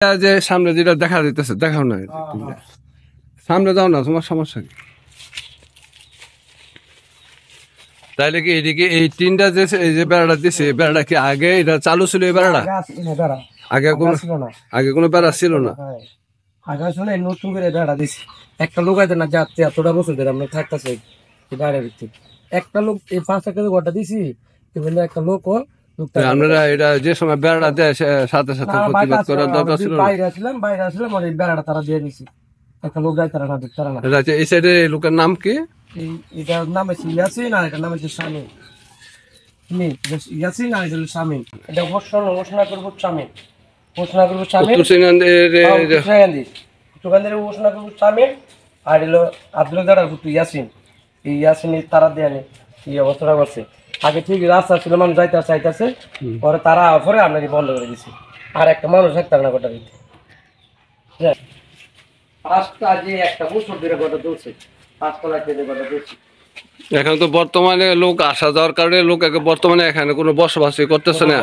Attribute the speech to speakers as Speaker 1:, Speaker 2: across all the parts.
Speaker 1: যে সামনে যেটা দেখা যাইতেছে দেখাও না, সামনে যাও না, তোমার সমস্যা কি? তাইলে কি এদিকে এই তিনটা যে এই যে বেড়াটা দিছে, এই বেড়াটা কি আগে এটা চালু ছিল? এই বেড়াটা আগে কোনো বেড়া ছিল না।
Speaker 2: আগে আসলে নতুন করে বেড়া দিছি। একটা লোক আছে না যাচ্ছে এতটা বছর ধরে আমরা থাকতেছি বেড়ার ভিতরে, একটা লোক এই 5 টাকা ঘরটা দিছি, কিন্তু একটা লোক
Speaker 1: আপনারা এটা যে সময় বেড়াটা দেয় সাথে সাথে প্রতিবাদ করার দরকার ছিল।
Speaker 2: বাইরে আসলাম আর এই বেড়াটা তারা দিয়ে দিছি। একটা লোক যায় তারা না দিতে তারা না।
Speaker 1: এই সাইডে লোকের নাম কি?
Speaker 2: এটার নাম হচ্ছে ইয়াসিন আর এটার নাম হচ্ছে শামিম। ইয়াসিন আর এটা শামিম। এটা ঘোষণা করবো শামিম। ঘোষণা করবো শামিম। ঘোষণা করবো শামিম আর এলো আব্দুল গাড়ার পুত্র ইয়াসিন। এই ইয়াসিন তারা দেয়া নেই এই অবস্থাটা করছে। আগে ঠিক রাস্তা ছিল, মানুষ চাইতেছে, পরে তারা পরে আপনাকে বন্ধ করে দিচ্ছে। আর একটা মানুষ একটা না গোটা দিতে পাঁচটা যে একটা বছর ধরে গোটা চলছে, 5 তলা কেটে গোটা চলছে।
Speaker 1: এখন তো বর্তমানে লোক আসা যাওয়ার কারণে লোক বর্তমানে এখানে কোনো বসবাসই করতেছে না।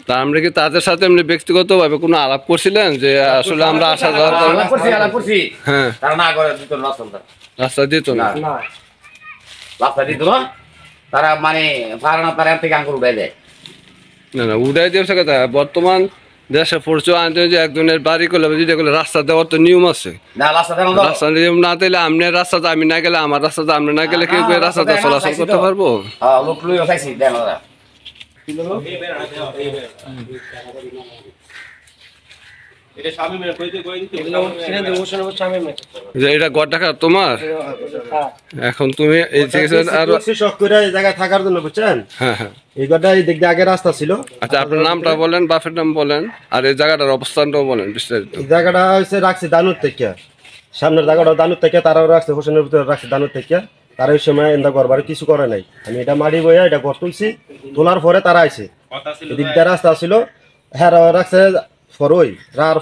Speaker 1: তা আমরা কি তাদের সাথে এমনি ব্যক্তিগত ভাবে কোনো আলাপ করছিলেন যে আসলে আমরা আসা যাওয়ার কারণে? হ্যাঁ, রাস্তা দিত না,
Speaker 3: রাস্তা দিত না, তারা মানে ভাড়া তারা থেকে আঙ্গুর উঠাই দেয়
Speaker 1: না উঠাই দিয়েছে কথা। বর্তমান দেশে পরিচয় আনতে যে একজনের বাড়ি করলে যেটা করলে রাস্তা দেওয়ার তো নিয়ম আছে। রাস্তা নিয়ম না দিলে আপনি রাস্তাতে আমি না গেলে, আমার রাস্তাতে আপনি না গেলে কেউ রাস্তাতে চলাচল করতে পারবো? এটা গড় তোমার। এখন তুমি এই
Speaker 2: জায়গায় থাকার জন্য বুঝছেন, এই গড়টা এই দিক দিয়ে আগে রাস্তা ছিল।
Speaker 1: আচ্ছা, আপনার নামটা বলেন, বাপের নাম বলেন, আর এই জায়গাটার অবস্থানটাও বলেন বিস্তারিত।
Speaker 2: এই জায়গাটা হচ্ছে রাখছি দানুর থেকে, সামনের জায়গাটা দানুর থেকে, তারাও রাখছে হোসেনের ভিতরে রাখছে দানুর থেকে। তারা ওই সময় এন্দা ঘর বাড়ি কিছু করে নাই। আমি এটা মাটি বইয়া এটা ঘর তুলছি, তোলার পরে তারা আইছে। এদিক দিয়ে রাস্তা ছিল, হ্যাঁ রাখছে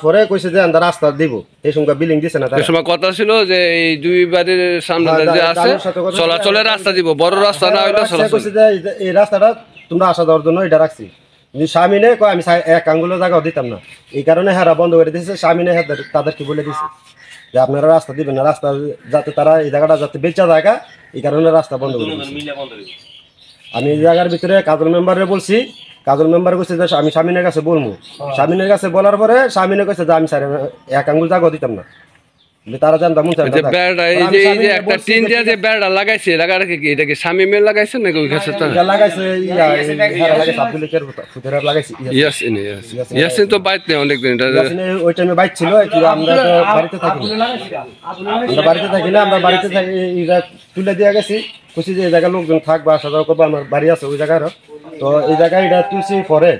Speaker 2: পরে কইছে যে আমরা রাস্তা দিব। এই সময় বিল্ডিং দিছে না,
Speaker 1: এই সময় কথা ছিল যে এই দুই বাড়ির সামনে যে আছে চলাচলের রাস্তা দিব, বড় রাস্তা না হইলে চলাচল।
Speaker 2: কইছে যে এই রাস্তাটা তোমরা আসা যাওয়ার জন্য এটা রাখছি। স্বামীনে কয় আমি এক আঙ্গুলের জায়গাও দিতাম না, এই কারণে হ্যাঁ বন্ধ করে দিয়েছে। স্বামীনে তাদেরকে বলে দিছে যে আপনারা রাস্তা দিবেন না, রাস্তা যাতে তারা এই জায়গাটা যাতে বেচা জায়গা, এই কারণে রাস্তা বন্ধ করে দিয়েছে। আমি এই জায়গার ভিতরে কাজল মেম্বারে বলছি, কাজল মেম্বার কইছে যে আমি স্বামীনের কাছে বলবো। স্বামীনের কাছে বলার পরে স্বামীনে কইছে যে আমি স্যার এক আঙ্গুল জায়গা দিতাম না। তারা জানতাম
Speaker 1: একটা টিন দিয়ে যে বেড়া লাগাইছে, লাগাটা কি এটা কি শামিমের লাগাইছে নাকি ওই কাছে
Speaker 2: লাগাইছে?
Speaker 1: ইয়াসিন তো বাইত নেই অনেকদিন,
Speaker 2: ওই টাইমে বাইক ছিল। আমরা তো বাড়িতে থাকি না, আমরা বাড়িতে থাকি না, আমরা বাড়িতে থাকি তুলে দিয়ে গেছি। খুশি যে এই জায়গায় লোকজন থাকবা, আসা যাওয়া করবো, আমার বাড়ি আছে ওই জায়গায়। তো এই জায়গায় এটা তুলছি, পরে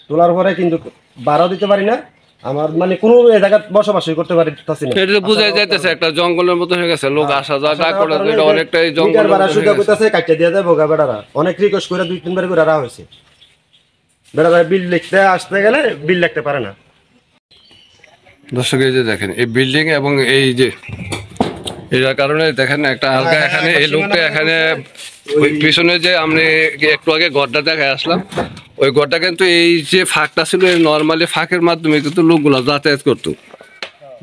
Speaker 2: তোলার পরে কিন্তু ভাড়াও দিতে পারি না, আমার মানে কোনো এই জায়গা বসবাসই করতে পারতেছি না।
Speaker 1: এটা বুঝাই যাইতেছে একটা জঙ্গলের মতো হয়ে গেছে, লোক আসা যাওয়া করে, এটা অনেকটাই জঙ্গল
Speaker 2: ভাড়া সুবিধা করতেছে, কাটিয়ে দিয়ে যায় বোকা বেড়ারা। অনেক রিকোয়েস্ট করে 2-3 বার করে রাখা হয়েছে। বেড়ারা বিল লিখতে আসতে গেলে বিল লিখতে পারে না।
Speaker 1: দর্শক এই যে দেখেন এই বিল্ডিং এবং এই যে এটার কারণে দেখেন একটা হালকা এখানে এই লোকটা এখানে পিছনে যে আমি একটু আগে ঘরটা দেখে আসলাম, ওই ঘরটা কিন্তু এই যে ফাঁকটা ছিল নর্মালি ফাঁকের মাধ্যমে কিন্তু লোকগুলো যাতায়াত করতো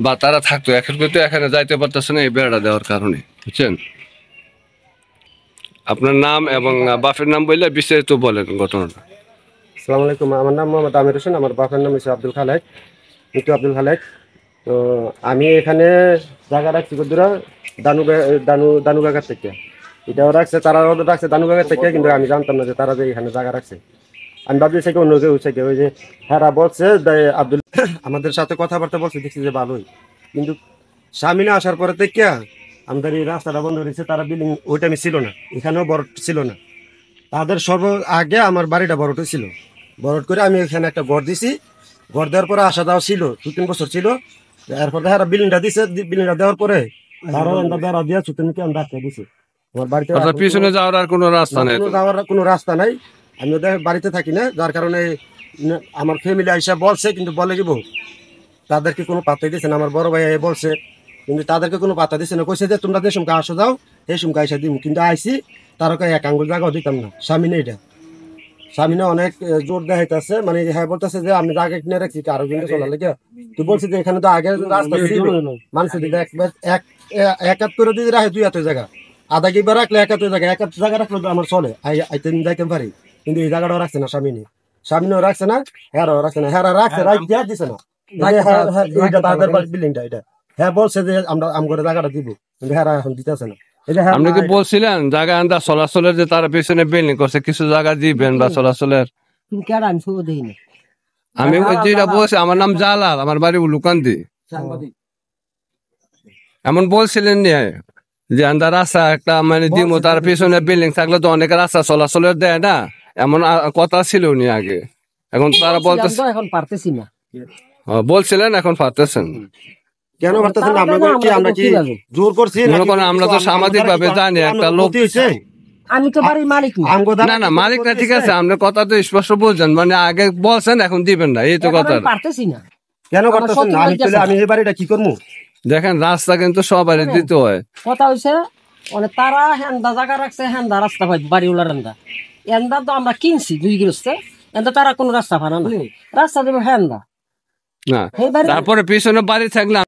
Speaker 1: বা তারা থাকতো। এখন কিন্তু এখানে যাইতে পারতেছে না এই বেড়া দেওয়ার কারণে, বুঝছেন? আপনার নাম এবং বাপের নাম বললে বিস্তারিত বলেন ঘটনাটা।
Speaker 2: আসসালামু আলাইকুম, আমার নাম মোহাম্মদ আমির হোসেন, আমার বাপের নাম হচ্ছে আব্দুল খালেক, মৃত্যু আব্দুল খালেক। তো আমি এখানে জায়গা রাখছি কদ্দুরা দানুগাগার থেকে। এটাও রাখছে, তারাও রাখছে দানুগাগার থেকে, কিন্তু আমি জানতাম না যে তারা যে এখানে জায়গা রাখছে। আমি ভাবছি থেকে অন্য কেউ হচ্ছে ওই যে হ্যাঁ বলছে আব্দুল আমাদের সাথে কথাবার্তা বলছে, দেখছি যে ভালোই। কিন্তু স্বামী না আসার পরে থেকে আমাদের এই রাস্তাটা বন্ধ হয়েছে। তারা বিল্ডিং ওই টাইমে ছিল না, এখানেও বড় ছিল না। তাদের আগে আমার বাড়িটা বড়টা ছিল, বড়ট করে আমি এখানে একটা ঘর দিছি। ঘর দেওয়ার পরে আসা যাওয়া ছিল, 2-3 বছর ছিল। এরপর দেখা বিল্ডিংটা দিছে, বিল্ডিংটা দেওয়ার পরে তারও বেড়া দিয়ে ছুটিকে আমরা আটকে দিছি। আমার বাড়িতে
Speaker 1: পিছনে যাওয়ার আর কোনো রাস্তা নাই,
Speaker 2: যাওয়ার কোনো রাস্তা নাই। আমি ওদের বাড়িতে থাকি না, যার কারণে আমার ফ্যামিলি আইসা বলছে, কিন্তু বলে দিব তাদেরকে কোনো পাত্তাই দিচ্ছে না। আমার বড় ভাই বলছে, কিন্তু তাদেরকে কোনো পাত্তা দিচ্ছে না। কইছে যে তোমরা যে সময় আসো যাও এই সময় আইসা দিব, কিন্তু আইসি তারকা এক আঙ্গুল জায়গাও দিতাম না। স্বামীনে এটা স্বামীনে অনেক জোর দেখাইতেছে, মানে হ্যাঁ বলতেছে যে আমি জায়গা কিনে রাখছি আরো কিন্তু চলার লেগে। তুই বলছি যে এখানে তো আগে রাস্তা ছিল, মানুষের দিকে এক হাত করে দিদি রাখে 2 হাতের জায়গা, আধা কিবার রাখলে 1 হাতের জায়গা, 1 হাত জায়গা রাখলে তো আমার চলে, আইতে যাইতে পারি। কিন্তু এই জায়গাটাও রাখছে না স্বামীনেও রাখছে না, হেরাও রাখছে না। হেরা রাখছে, রাখ দিছে না। এইটা তাদের বিল্ডিংটা, এটা হ্যাঁ বলছে যে আমরা আমগরে জায়গাটা দিব, কিন্তু হেরা এখন দিতেছে না।
Speaker 1: আপনি কি বলছিলেন জায়গা আন্দা চলাচলের যে তারা পিছনে বিল্ডিং করছে, কিছু জায়গা দিবেন বা চলাচলের? আমি যেটা বলছি, আমার নাম জালাল, আমার বাড়ি উলুকান্দি। এমন বলছিলেন যে আন্দা রাস্তা একটা মানে দিব, তার পিছনে বিল্ডিং থাকলে তো অনেক রাস্তা চলাচলের দেয় না, এমন কথা ছিল নি আগে। এখন তারা বলতেছে
Speaker 4: এখন পারতেছি না।
Speaker 1: বলছিলেন, এখন পারতেছেন
Speaker 2: কেন পারতেছেন? আমরা কি জোর করছি?
Speaker 1: মনে করেন আমরা তো সামাজিক ভাবে জানি একটা লোক,
Speaker 4: আমি তো বাড়ির মালিক
Speaker 1: না না মালিক না, ঠিক আছে আপনার কথা তো স্পষ্ট বুঝছেন, মানে আগে বলছেন এখন দিবেন না, এই তো কথা।
Speaker 4: পারতেছি না।
Speaker 2: কেন পারতেছেন না? আমি এই বাড়িটা কি করবো?
Speaker 1: দেখেন রাস্তা কিন্তু সবারই দিতে হয়।
Speaker 4: কথা হয়েছে মানে তারা হেন্দা জায়গা রাখছে, হেন্দা রাস্তা পাই বাড়িওয়ালার এন্দা তো আমরা কিনছি 2 গৃহস্থে, এন্দা তারা কোনো রাস্তা পানা না, রাস্তা দেবে হেন্দা
Speaker 1: না তারপরে পিছনে বাড়ি থাকলে